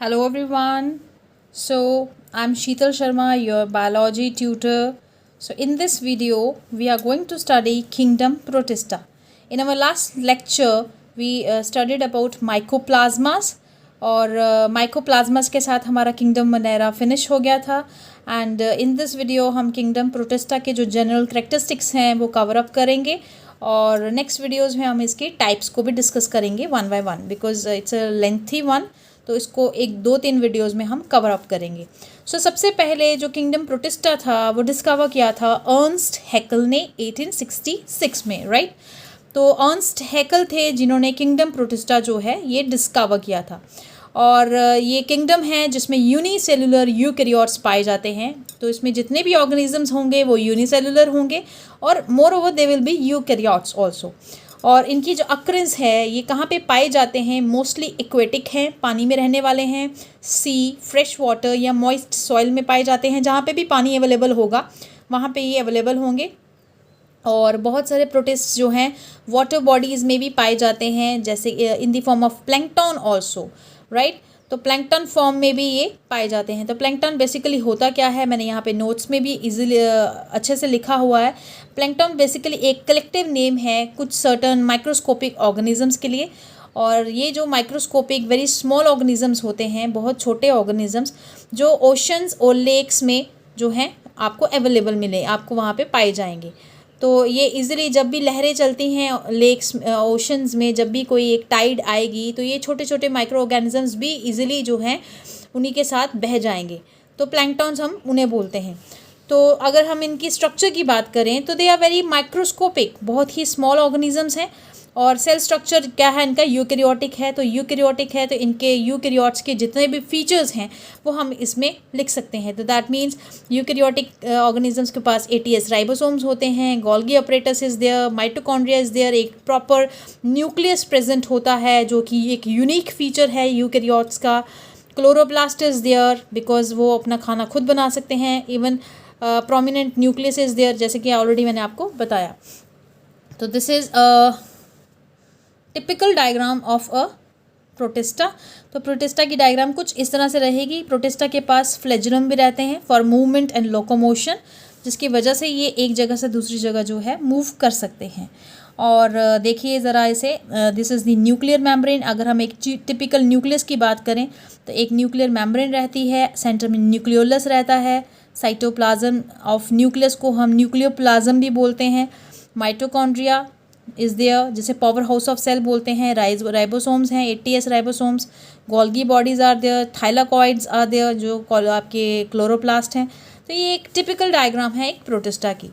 Hello everyone. So I'm Sheetal Sharma, your biology tutor. So in this video, we are going to study Kingdom Protista. In our last lecture, we studied about mycoplasmas और mycoplasmas के साथ हमारा Kingdom Monera finish हो गया था and in this video हम Kingdom Protista के जो जनरल करेक्टरिस्टिक्स हैं वो कवर अप करेंगे और नेक्स्ट वीडियोस में हम इसके टाइप्स को भी डिस्कस करेंगे one by one because it's a lengthy one, तो इसको एक दो तीन वीडियोस में हम कवर अप करेंगे। सो सबसे पहले जो किंगडम प्रोटिस्टा था वो डिस्कवर किया था अर्नस्ट हैकल ने 1866 में, राइट। तो अर्नस्ट हैकल थे जिन्होंने किंगडम प्रोटिस्टा जो है ये डिस्कवर किया था और ये किंगडम है जिसमें यूनिसेलुलर यूकैरियोट्स पाए जाते हैं। तो इसमें जितने भी ऑर्गेनिजम्स होंगे वो यूनिसेलुलर होंगे और more over they will be eukaryotes also. और इनकी जो अक्रेंस है ये कहाँ पे पाए जाते हैं, मोस्टली एक्वेटिक हैं, पानी में रहने वाले हैं, सी, फ्रेश वाटर या मॉइस्ट सॉइल में पाए जाते हैं। जहाँ पे भी पानी अवेलेबल होगा वहाँ पे ये अवेलेबल होंगे। और बहुत सारे प्रोटिस्ट जो हैं वाटर बॉडीज़ में भी पाए जाते हैं, जैसे in the form of plankton also, right. तो प्लैंकटन फॉर्म में भी ये पाए जाते हैं। तो प्लैंकटन बेसिकली होता क्या है, मैंने यहाँ पे नोट्स में भी इजीली अच्छे से लिखा हुआ है। प्लैंकटन बेसिकली एक कलेक्टिव नेम है कुछ सर्टन माइक्रोस्कोपिक ऑर्गेनिजम्स के लिए। और ये जो माइक्रोस्कोपिक वेरी स्मॉल ऑर्गेनिजम्स होते हैं, बहुत छोटे ऑर्गेनिजम्स जो ओशंस और लेक्स में जो हैं आपको अवेलेबल मिले, आपको वहाँ पे पाए जाएंगे। तो ये इजीली जब भी लहरें चलती हैं लेक्स ओशंस में, जब भी कोई एक टाइड आएगी तो ये छोटे छोटे माइक्रो ऑर्गेनिजम्स भी इजीली जो हैं उन्हीं के साथ बह जाएंगे। तो प्लैंकटन्स हम उन्हें बोलते हैं। तो अगर हम इनकी स्ट्रक्चर की बात करें तो दे आर वेरी माइक्रोस्कोपिक, बहुत ही स्मॉल ऑर्गेनिजम्स हैं। और सेल स्ट्रक्चर क्या है इनका, यूकैरियोटिक है। तो यूकैरियोटिक है तो इनके यूकैरियोट्स के जितने भी फीचर्स हैं वो हम इसमें लिख सकते हैं। तो दैट मीन्स यूकैरियोटिक ऑर्गेनिजम्स के पास ATS राइबोसोम्स होते हैं, Golgi apparatus is there, mitochondria is there, एक प्रॉपर न्यूक्लियस प्रेजेंट होता है जो कि एक यूनिक फीचर है यूकैरियोट्स का। क्लोरोप्लास्ट इज़ देयर बिकॉज वो अपना खाना खुद बना सकते हैं। Even prominent nucleus is there, जैसे कि ऑलरेडी मैंने आपको बताया। तो this is typical diagram of a protista. तो प्रोटिस्टा की डायग्राम कुछ इस तरह से रहेगी। प्रोटिस्टा के पास फ्लैजुलम भी रहते हैं फॉर मूवमेंट एंड लोकोमोशन, जिसकी वजह से ये एक जगह से दूसरी जगह जो है मूव कर सकते हैं। और देखिए ज़रा इसे, this is the nuclear membrane. अगर हम एक टिपिकल न्यूक्लियस की बात करें तो एक न्यूक्लियर मेम्ब्रेन रहती है, सेंटर में न्यूक्लियोलस रहता है, साइटोप्लाज्म ऑफ न्यूक्लियस को हम न्यूक्लियोप्लाज्म भी बोलते हैं। माइटोकॉन्ड्रिया इज़ देयर जिसे पावर हाउस ऑफ सेल बोलते हैं, राइबोसोम्स हैं, ATS ribosomes, Golgi bodies are there, thylakoids are there जो आपके क्लोरोप्लास्ट हैं। तो ये एक टिपिकल डायग्राम है एक प्रोटिस्टा की।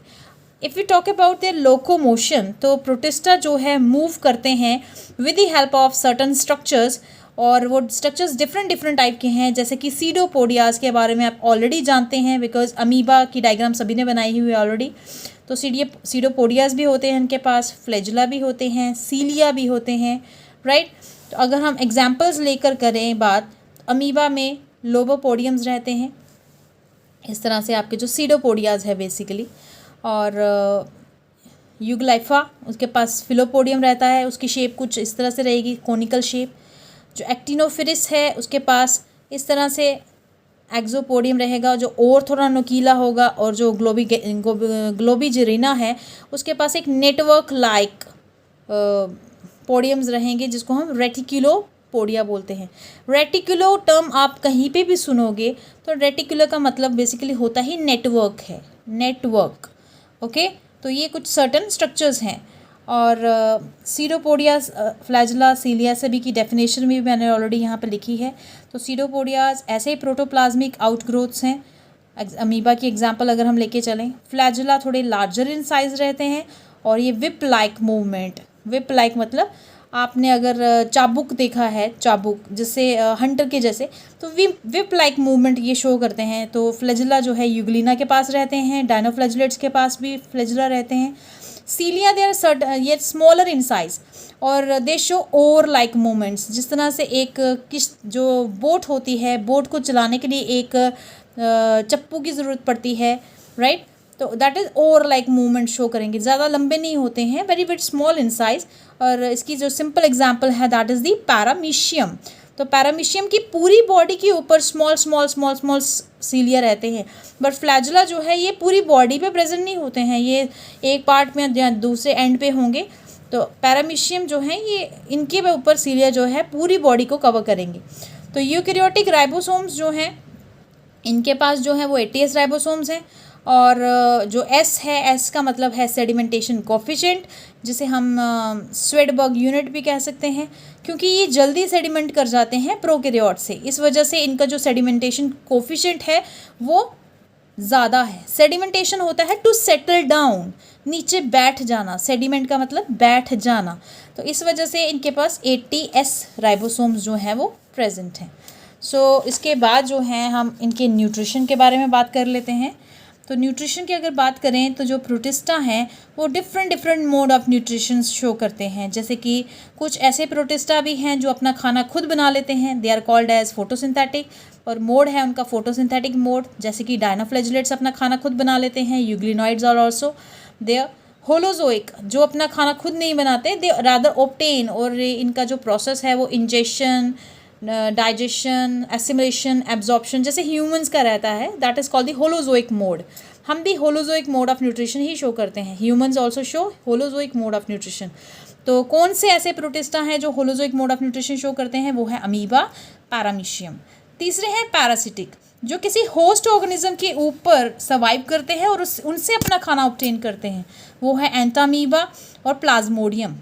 If you talk about their locomotion, तो प्रोटिस्टा जो है मूव करते हैं with the help of certain structures, और वो स्ट्रक्चर्स डिफरेंट डिफरेंट टाइप के हैं। जैसे कि सीडोपोडियाज के बारे में आप ऑलरेडी जानते हैं बिकॉज अमीबा की डायग्राम सभी ने बनाई हुई है ऑलरेडी। तो सीडोपोडियाज भी होते हैं इनके पास, फ्लैजुला भी होते हैं, सीलिया भी होते हैं, राइट। तो अगर हम एग्जाम्पल्स लेकर करें बात, अमीबा में लोबोपोडियम्स रहते हैं इस तरह से, आपके जो सीडोपोडियाज है बेसिकली। और यूग्लाइफा उसके पास फिलोपोडियम रहता है, उसकी शेप कुछ इस तरह से रहेगी, कोनिकल शेप। जो एक्टिनोफिरिस है उसके पास इस तरह से एक्सोपोडियम रहेगा जो और थोड़ा नुकीला होगा। और जो ग्लोबिजिरिना है उसके पास एक नेटवर्क लाइक पोडियम्स रहेंगे जिसको हम रेटिकुलोपोडिया बोलते हैं। रेटिकुलो टर्म आप कहीं पे भी सुनोगे तो रेटिकुलर का मतलब बेसिकली होता ही नेटवर्क है, नेटवर्क, ओके। तो ये कुछ सर्टन स्ट्रक्चर्स हैं। और सीडोपोडियाज, फ्लैजुला, सीलिया सभी की डेफिनेशन भी मैंने ऑलरेडी यहाँ पे लिखी है। तो सीडोपोडियाज ऐसे ही प्रोटोप्लाज्मिक आउटग्रोथ्स हैं। अमीबा की एग्जांपल अगर हम लेके चलें, फ्लैजुला थोड़े लार्जर इन साइज़ रहते हैं और ये whip like movement, whip like मतलब आपने अगर चाबुक देखा है, चाबुक जिससे हंटर के जैसे, तो विप लाइक मूवमेंट ये शो करते हैं। तो फ्लैजुला जो है यूग्लिना के पास रहते हैं, डायनोफ्लैजुलेट्स के पास भी फ्लैजुला रहते हैं। सीलिया दे आर ये स्मॉलर इन साइज और दे शो ओर लाइक मूवमेंट्स। जिस तरह से एक किस्त जो बोट होती है, बोट को चलाने के लिए एक चप्पू की ज़रूरत पड़ती है, राइट। तो that is ore like movement show करेंगे, ज़्यादा लंबे नहीं होते हैं, very very small in size. और इसकी जो सिंपल एग्जांपल है दैट इज़ दी पैरामीशियम। तो पैरामीशियम की पूरी बॉडी के ऊपर स्मॉल स्मॉल स्मॉल स्मॉल सीलिया रहते हैं, बट फ्लैजुला जो है ये पूरी बॉडी पे प्रेजेंट नहीं होते हैं, ये एक पार्ट में या दूसरे एंड पे होंगे। तो पैरामीशियम जो है ये इनके ऊपर सीलिया जो है पूरी बॉडी को कवर करेंगे। तो यूकैरियोटिक राइबोसोम्स जो हैं इनके पास जो है वो 80S राइबोसोम्स हैं, और जो एस है, एस का मतलब है सेडिमेंटेशन कोफिशिएंट, जिसे हम स्वेडबर्ग यूनिट भी कह सकते हैं, क्योंकि ये जल्दी सेडिमेंट कर जाते हैं प्रोकैरियोट से, इस वजह से इनका जो सेडिमेंटेशन कोफिशिएंट है वो ज़्यादा है। सेडिमेंटेशन होता है टू सेटल डाउन, नीचे बैठ जाना, सेडिमेंट का मतलब बैठ जाना, तो इस वजह से इनके पास 80S राइबोसोम्स जो हैं वो प्रेजेंट हैं। इसके बाद जो है हम इनके न्यूट्रिशन के बारे में बात कर लेते हैं। तो न्यूट्रिशन की अगर बात करें तो जो प्रोटिस्टा हैं वो different mode of nutrition show करते हैं, जैसे कि कुछ ऐसे प्रोटिस्टा भी हैं जो अपना खाना खुद बना लेते हैं, they are called as photosynthetic, और मोड है उनका फोटोसिंथेटिक मोड, जैसे कि डायनोफ्लैजिलेट्स अपना खाना खुद बना लेते हैं, euglenoids are also there. Holozoic जो अपना खाना खुद नहीं बनाते, दे रादर ऑब्टेन, और इनका जो प्रोसेस है वो इंजेशन, डाइजेशन, एसिमिलेशन, एब्जॉर्प्शन जैसे ह्यूमंस का रहता है, that is called the holozoic mode. हम भी holozoic mode of nutrition he show करते हैं, humans also show holozoic mode of nutrition. तो कौन से ऐसे प्रोटिस्टा हैं जो holozoic mode of nutrition show करते हैं, वो है अमीबा, पैरामीशियम। तीसरे हैं पैरासिटिक, जो किसी होस्ट ऑर्गेनिज्म के ऊपर सर्वाइव करते हैं और उनसे अपना खाना ऑब्टेन करते हैं, वो है एंटामीबा और प्लाज्मोडियम।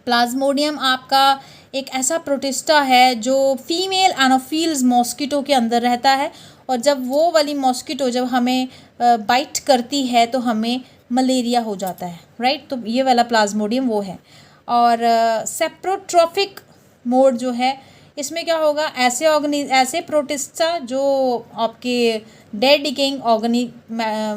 प्लाज्मोडियम आपका एक ऐसा प्रोटिस्टा है जो फीमेल एनोफिल्स मॉस्किटो के अंदर रहता है, और जब वो वाली मॉस्किटो जब हमें बाइट करती है तो हमें मलेरिया हो जाता है, राइट। तो ये वाला प्लाज्मोडियम वो है। और सेप्रोट्रॉफिक मोड जो है, इसमें क्या होगा, ऐसे प्रोटिस्टा जो आपके डेड डिकेइंग ऑर्गेनिक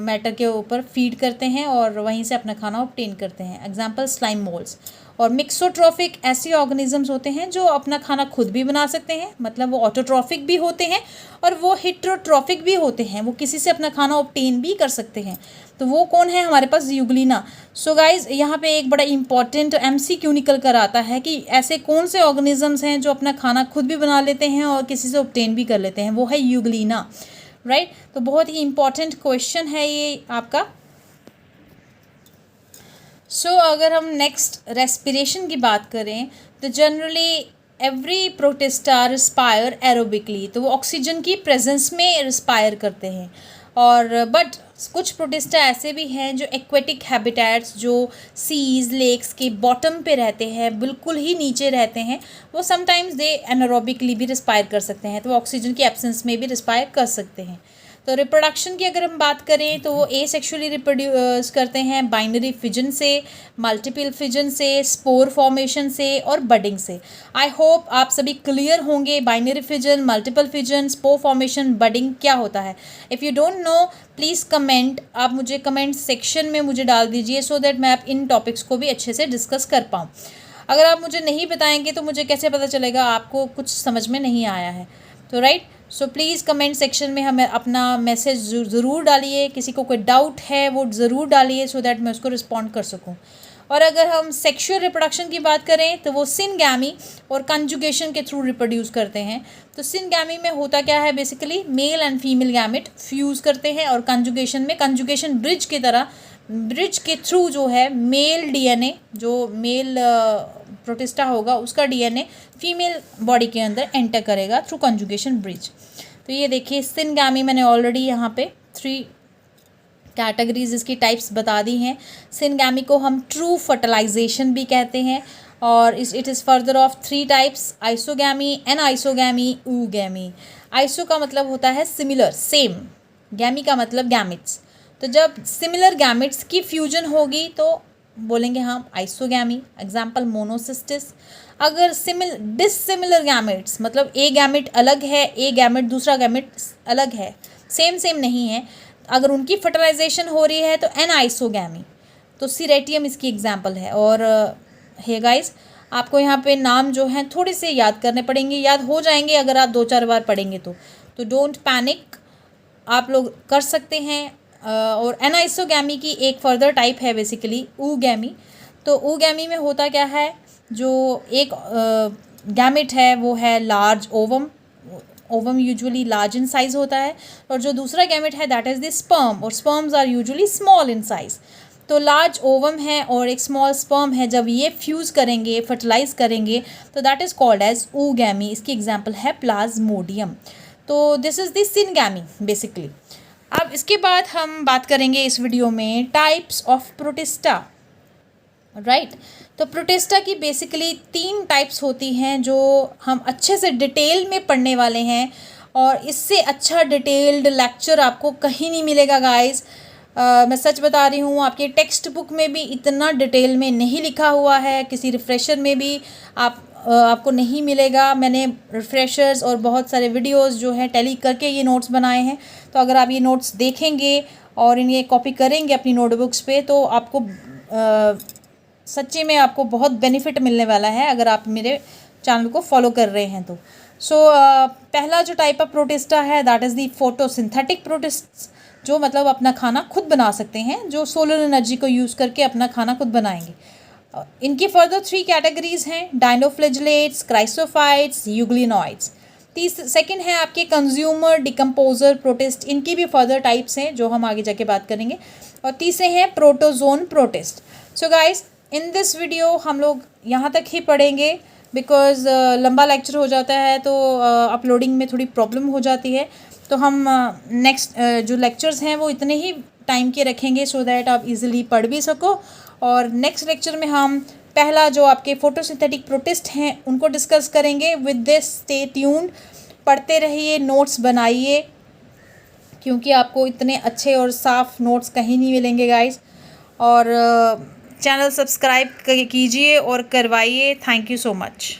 मैटर के ऊपर फीड करते हैं और वहीं से अपना खाना ऑब्टेन करते हैं, एग्जाम्पल स्लाइम मोल्ड्स। और मिक्सोट्रॉफिक ऐसे ऑर्गेनिजम्स होते हैं जो अपना खाना खुद भी बना सकते हैं, मतलब वो ऑटोट्रॉफिक भी होते हैं और वो हिट्रोट्रॉफिक भी होते हैं, वो किसी से अपना खाना ऑब्टेन भी कर सकते हैं। तो वो कौन है हमारे पास, यूग्लिना। सो गाइज यहाँ पे एक बड़ा इंपॉर्टेंट MCQ निकल कर आता है कि ऐसे कौन से ऑर्गेनिजम्स हैं जो अपना खाना खुद भी बना लेते हैं और किसी से ऑब्टेन भी कर लेते हैं, वो है यूग्लिना, राइट। तो बहुत ही इंपॉर्टेंट क्वेश्चन है ये आपका। अगर हम नेक्स्ट रेस्पिरेशन की बात करें तो generally every protista respire aerobically, तो वो ऑक्सीजन की प्रेजेंस में रिस्पायर करते हैं। और बट कुछ प्रोटिस्टा ऐसे भी हैं जो एक्वेटिक हैबिटेट्स, जो सीज लेक्स के बॉटम पे रहते हैं, बिल्कुल ही नीचे रहते हैं, वो समटाइम्स दे एनारोबिकली भी रिस्पायर कर सकते हैं, तो वो ऑक्सीजन की एब्सेंस में भी रिस्पायर कर सकते हैं। तो रिप्रोडक्शन की अगर हम बात करें तो वो एसेक्सुअली रिप्रोड्यूस करते हैं बाइनरी फिजन से, मल्टीपल फिजन से, स्पोर फॉर्मेशन से और बडिंग से। आई होप आप सभी क्लियर होंगे binary fission, multiple fission, spore formation, budding क्या होता है। If you don't know please comment, आप मुझे कमेंट सेक्शन में मुझे डाल दीजिए, सो दैट मैं आप इन टॉपिक्स को भी अच्छे से डिस्कस कर पाऊँ। अगर आप मुझे नहीं बताएंगे तो मुझे कैसे पता चलेगा आपको कुछ समझ में नहीं आया है, तो right. So please comment section में हमें अपना मैसेज ज़रूर डालिए, किसी को कोई डाउट है वो ज़रूर डालिए, सो दैट मैं उसको रिस्पॉन्ड कर सकूं। और अगर हम सेक्सुअल रिप्रोडक्शन की बात करें तो वो सिनगैमी और कंजुगेशन के थ्रू रिप्रोड्यूस करते हैं। तो सिनगैमी में होता क्या है, basically male and female gamete fuse करते हैं, और कंजुगेशन में कंजुगेशन ब्रिज की तरह, ब्रिज के थ्रू जो है मेल DNA, जो मेल प्रोटिस्टा होगा उसका DNA फीमेल बॉडी के अंदर एंटर करेगा थ्रू कंजुगेशन ब्रिज। तो ये देखिए सिनगैमी मैंने ऑलरेडी यहाँ पे 3 कैटेगरीज इसकी टाइप्स बता दी हैं। सिनगैमी को हम ट्रू फर्टिलाइजेशन भी कहते हैं, और it is further of 3 types, isogamy, anisogamy, oogamy. Iso का मतलब होता है सिमिलर, सेम, गैमी का मतलब गैमिट्स। तो जब सिमिलर गैमिट्स की फ्यूजन होगी तो बोलेंगे हम आइसोगैमी, एग्जाम्पल मोनोसिस्टिस। अगर डिसिमिलर गैमेट्स, मतलब ए गैमेट अलग है, ए गैमेट दूसरा गैमेट अलग है, सेम नहीं है, अगर उनकी फर्टिलाइजेशन हो रही है तो एनाइसोगैमी। तो सीरेटियम इसकी एग्जाम्पल है। और हे गाइस, आपको यहाँ पे नाम जो हैं थोड़े से याद करने पड़ेंगे, याद हो जाएंगे अगर आप 2-4 बार पढ़ेंगे तो डोंट पैनिक, आप लोग कर सकते हैं। और एनाइसोगैमी की एक फर्दर टाइप है बेसिकली ऊगैमी। तो ऊगैमी में होता क्या है, जो एक गैमेट है वो है large ovum. Ovum usually large in size होता है, और जो दूसरा गैमेट है दैट इज़ द स्पर्म, और sperms are usually small in size. तो लार्ज ओवम है और एक स्मॉल स्पर्म है, जब ये फ्यूज़ करेंगे, फर्टिलाइज करेंगे, तो that is called as oogamete। इसकी एग्जांपल है प्लाज्मोडियम। तो this is the syngamy basically. अब इसके बाद हम बात करेंगे इस वीडियो में टाइप्स ऑफ प्रोटिस्टा, राइट। तो प्रोटिस्टा की बेसिकली 3 टाइप्स होती हैं जो हम अच्छे से डिटेल में पढ़ने वाले हैं, और इससे अच्छा डिटेल्ड लेक्चर आपको कहीं नहीं मिलेगा गाइस। मैं सच बता रही हूँ, आपके टेक्स्ट बुक में भी इतना डिटेल में नहीं लिखा हुआ है, किसी रिफ्रेशर में भी आपको नहीं मिलेगा। मैंने रिफ्रेशर्स और बहुत सारे वीडियोस जो है टैली करके ये नोट्स बनाए हैं, तो अगर आप ये नोट्स देखेंगे और इन्हें कॉपी करेंगे अपनी नोटबुक्स पे, तो आपको सच्ची में आपको बहुत बेनिफिट मिलने वाला है अगर आप मेरे चैनल को फॉलो कर रहे हैं तो। पहला जो टाइप ऑफ प्रोटिस्टा है that is the photosynthetic protist, जो मतलब अपना खाना खुद बना सकते हैं, जो सोलर एनर्जी को यूज़ करके अपना खाना खुद बनाएंगे। इनकी फर्दर 3 कैटेगरीज हैं, डाइनोफ्लेजलेट्स, क्राइसोफाइट्स, यूग्लिनॉइड्स। सेकंड है आपके कंज्यूमर डिकम्पोजर प्रोटिस्ट, इनकी भी फर्दर टाइप्स हैं जो हम आगे जाके बात करेंगे। और तीसरे हैं protozoan protist. So guys, in this video हम लोग यहाँ तक ही पढ़ेंगे, बिकॉज लंबा लेक्चर हो जाता है तो अपलोडिंग में थोड़ी प्रॉब्लम हो जाती है। तो हम नेक्स्ट जो लेक्चर्स हैं वो इतने ही टाइम के रखेंगे, सो दैट आप इजीली पढ़ भी सको। और नेक्स्ट लेक्चर में हम पहला जो आपके फोटोसिंथेटिक प्रोटिस्ट हैं उनको डिस्कस करेंगे। विद दिस स्टे ट्यून्ड, पढ़ते रहिए, नोट्स बनाइए, क्योंकि आपको इतने अच्छे और साफ़ नोट्स कहीं नहीं मिलेंगे गाइस। और चैनल सब्सक्राइब कीजिए और करवाइए। Thank you so much.